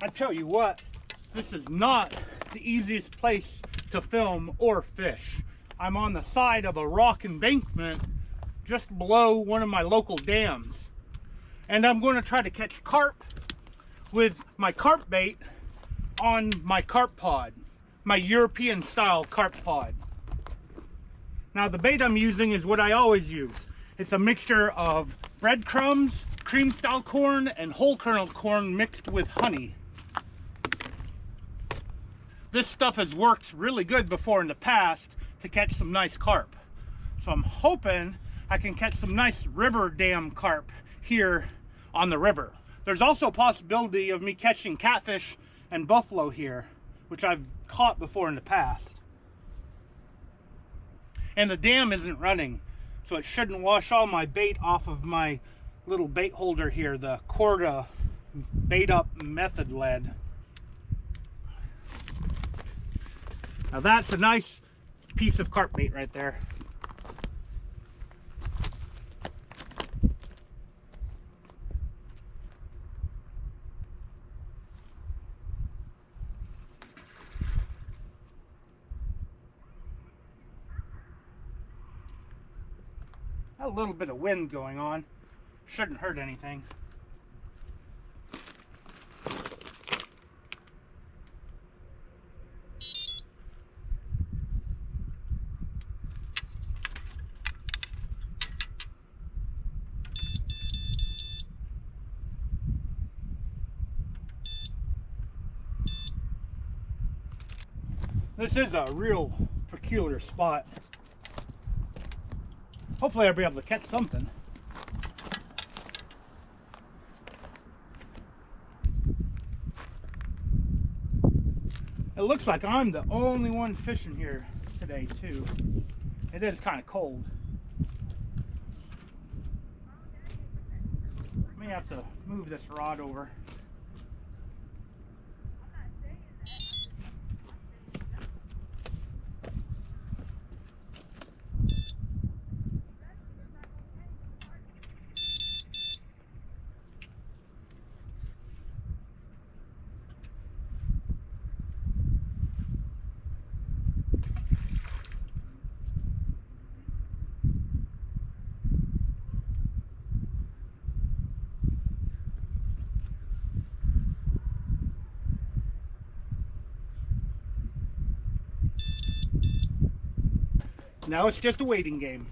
I tell you what, this is not the easiest place to film or fish. I'm on the side of a rock embankment just below one of my local dams. And I'm going to try to catch carp with my carp bait on my carp pod, my European style carp pod. Now the bait I'm using is what I always use. It's a mixture of breadcrumbs, cream style corn, and whole kernel corn mixed with honey. This stuff has worked really good before in the past to catch some nice carp. So I'm hoping I can catch some nice river dam carp here on the river. There's also a possibility of me catching catfish and buffalo here, which I've caught before in the past. And the dam isn't running, so it shouldn't wash all my bait off of my little bait holder here, the Corda bait up method lead. Now that's a nice piece of carp bait right there. A little bit of wind going on. Shouldn't hurt anything. This is a real peculiar spot. Hopefully I'll be able to catch something. It looks like I'm the only one fishing here today too. It is kind of cold. May have to move this rod over. Now it's just a waiting game.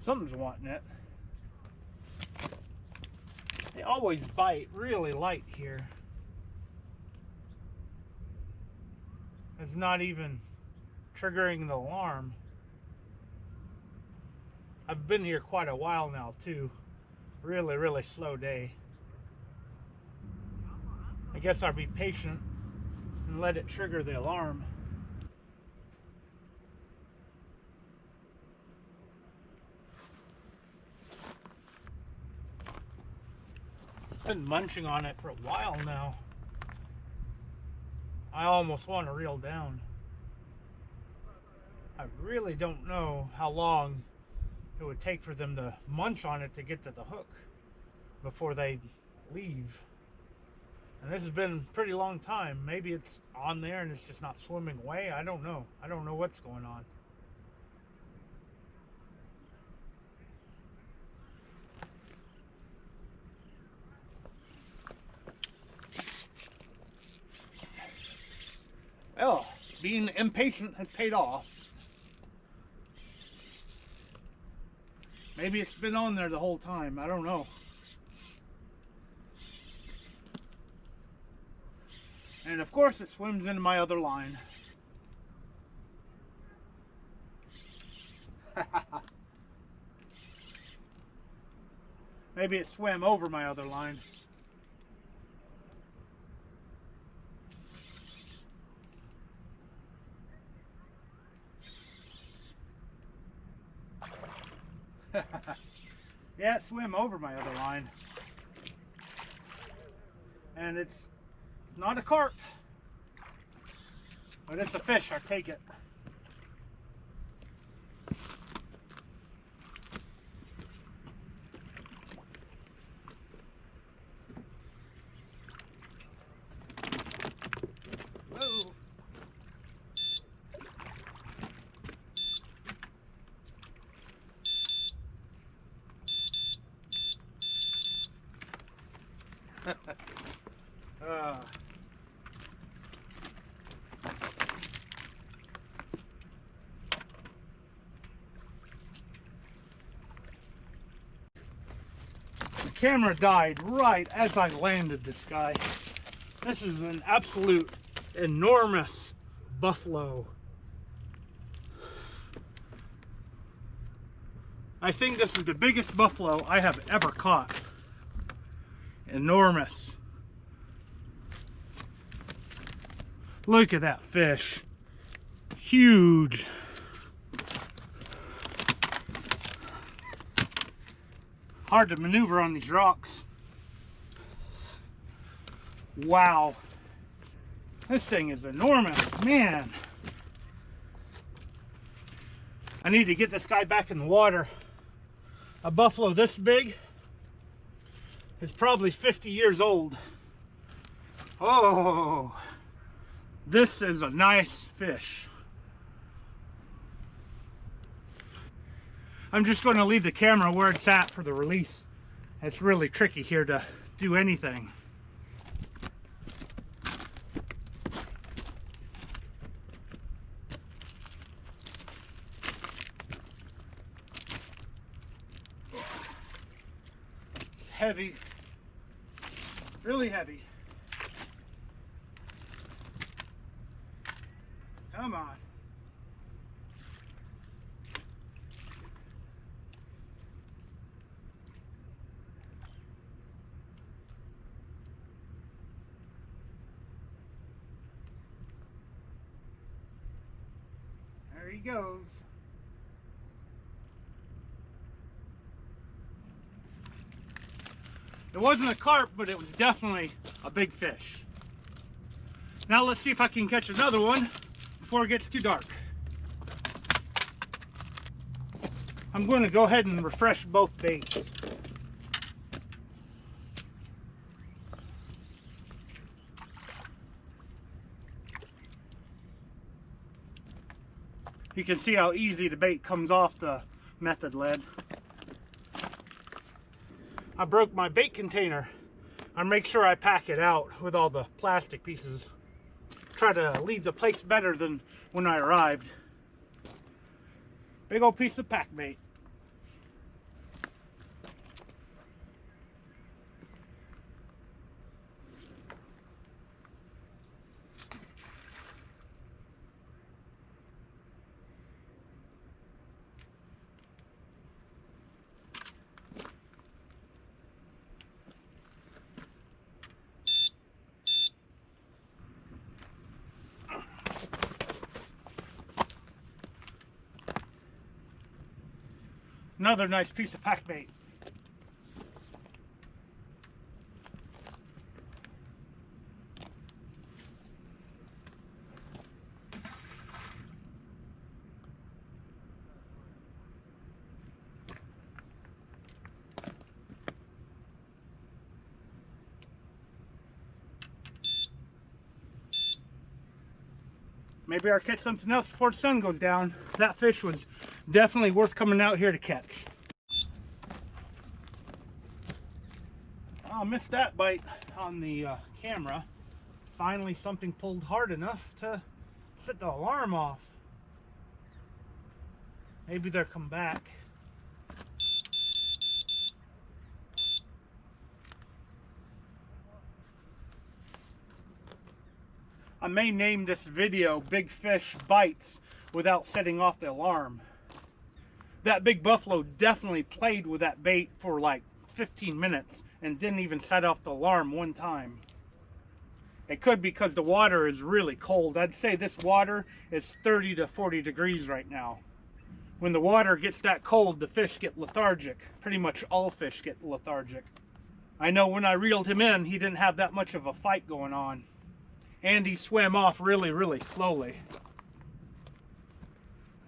Something's wanting it. They always bite really light here. It's not even triggering the alarm. I've been here quite a while now too. Really slow day. I guess I'll be patient and let it trigger the alarm. It's been munching on it for a while now. I almost want to reel down. I really don't know how long it would take for them to munch on it to get to the hook before they leave. And this has been a pretty long time. Maybe it's on there and it's just not swimming away. I don't know. I don't know what's going on. Well, being impatient has paid off. Maybe it's been on there the whole time. I don't know. And of course it swims into my other line. Maybe it swam over my other line. Yeah, it swam over my other line. And it's not a carp, but it's a fish. I take it. Whoa. The camera died right as I landed this guy. This is an absolute enormous buffalo. I think this is the biggest buffalo I have ever caught. Enormous. Look at that fish. Huge. Hard to maneuver on these rocks. Wow. This thing is enormous, man. I need to get this guy back in the water. A buffalo this big is probably 50 years old. Oh, this is a nice fish. I'm just going to leave the camera where it's at for the release. It's really tricky here to do anything. It's heavy, really heavy. Come on. There he goes. It wasn't a carp, but it was definitely a big fish. Now let's see if I can catch another one before it gets too dark. I'm going to go ahead and refresh both baits. You can see how easy the bait comes off the method lead. I broke my bait container. I make sure I pack it out with all the plastic pieces. Try to leave the place better than when I arrived. Big old piece of pack bait. Another nice piece of pack bait. Maybe I'll catch something else before the sun goes down. That fish was definitely worth coming out here to catch. I missed that bite on the camera. Finally something pulled hard enough to set the alarm off. Maybe they'll come back. I may name this video Big Fish Bites without setting off the alarm. That big buffalo definitely played with that bait for like 15 minutes and didn't even set off the alarm one time. It could be because the water is really cold. I'd say this water is 30 to 40 degrees right now. When the water gets that cold, the fish get lethargic. Pretty much all fish get lethargic. I know when I reeled him in, he didn't have that much of a fight going on. And he swam off really, really slowly.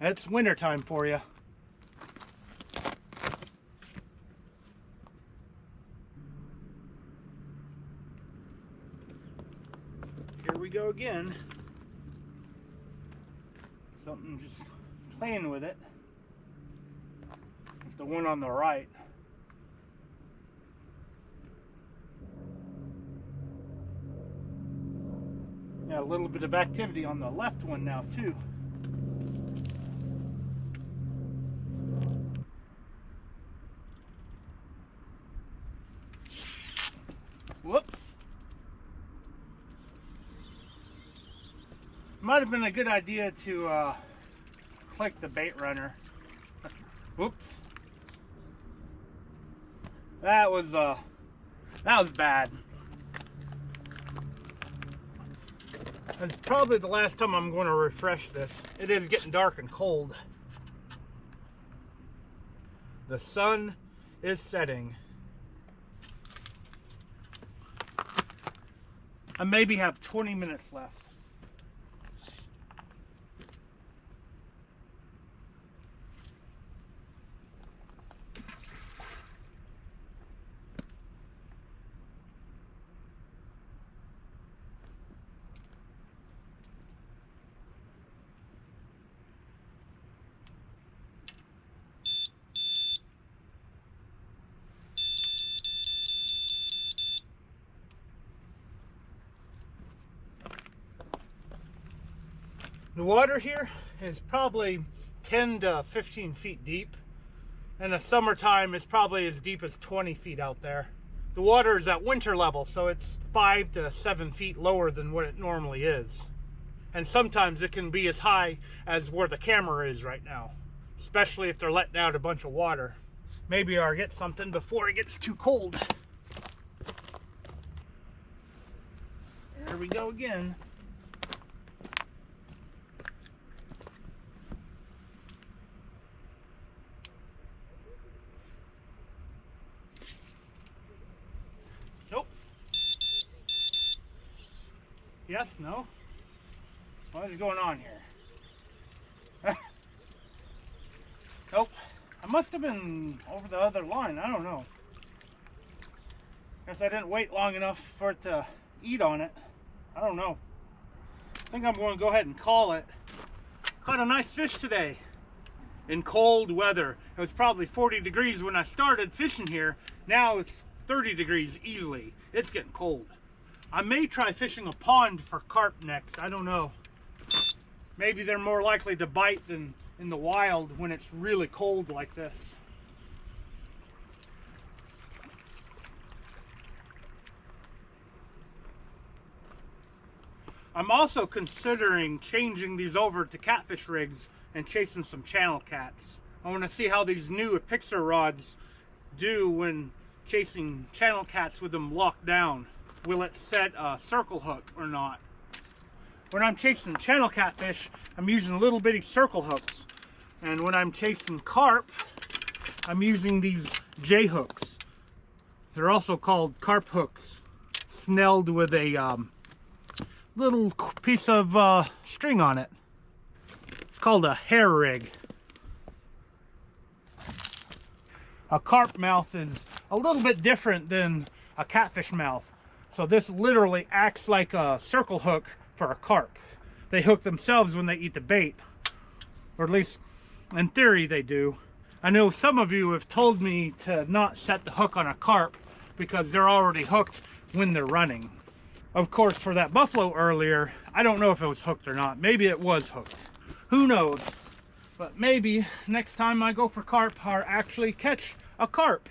It's wintertime for you. Here we go again. Something just playing with it. It's the one on the right. Yeah, a little bit of activity on the left one now too. Whoops. Might have been a good idea to click the bait runner. Whoops. That was bad. That's probably the last time I'm going to refresh this. It is getting dark and cold. The sun is setting. I maybe have 20 minutes left. The water here is probably 10 to 15 feet deep. In the summertime, it's probably as deep as 20 feet out there. The water is at winter level, so it's 5 to 7 feet lower than what it normally is. And sometimes it can be as high as where the camera is right now, especially if they're letting out a bunch of water. Maybe I'll get something before it gets too cold. There we go again. Nope. Yes, no. What is going on here? Nope. I must have been over the other line. I don't know. Guess I didn't wait long enough for it to eat on it. I don't know. I think I'm going to go ahead and call it. Caught a nice fish today in cold weather. It was probably 40 degrees when I started fishing here. Now it's 30 degrees easily. It's getting cold. I may try fishing a pond for carp next. I don't know. Maybe they're more likely to bite than in the wild when it's really cold like this. I'm also considering changing these over to catfish rigs and chasing some channel cats. I want to see how these new Pixar rods do when chasing channel cats with them locked down. Will it set a circle hook or not? When I'm chasing channel catfish, I'm using little bitty circle hooks. And when I'm chasing carp, I'm using these J hooks. They're also called carp hooks, snelled with a little piece of string on it. It's called a hair rig. A carp mouth is a little bit different than a catfish mouth. So this literally acts like a circle hook for a carp. They hook themselves when they eat the bait, or at least in theory they do. I know some of you have told me to not set the hook on a carp because they're already hooked when they're running. Of course, for that buffalo earlier, I don't know if it was hooked or not. Maybe it was hooked. Who knows? But maybe next time I go for carp, I'll actually catch a carp.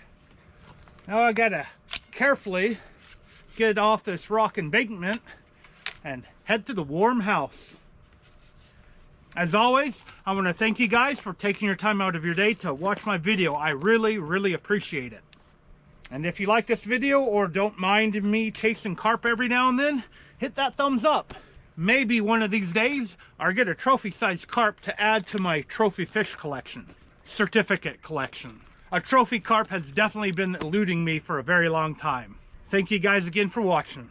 Now I gotta carefully get off this rock embankment and head to the warm house. As always, I want to thank you guys for taking your time out of your day to watch my video. I really, really appreciate it. And if you like this video or don't mind me chasing carp every now and then, hit that thumbs up. Maybe one of these days I'll get a trophy-sized carp to add to my trophy fish collection, certificate collection. a trophy carp has definitely been eluding me for a very long time. Thank you guys again for watching.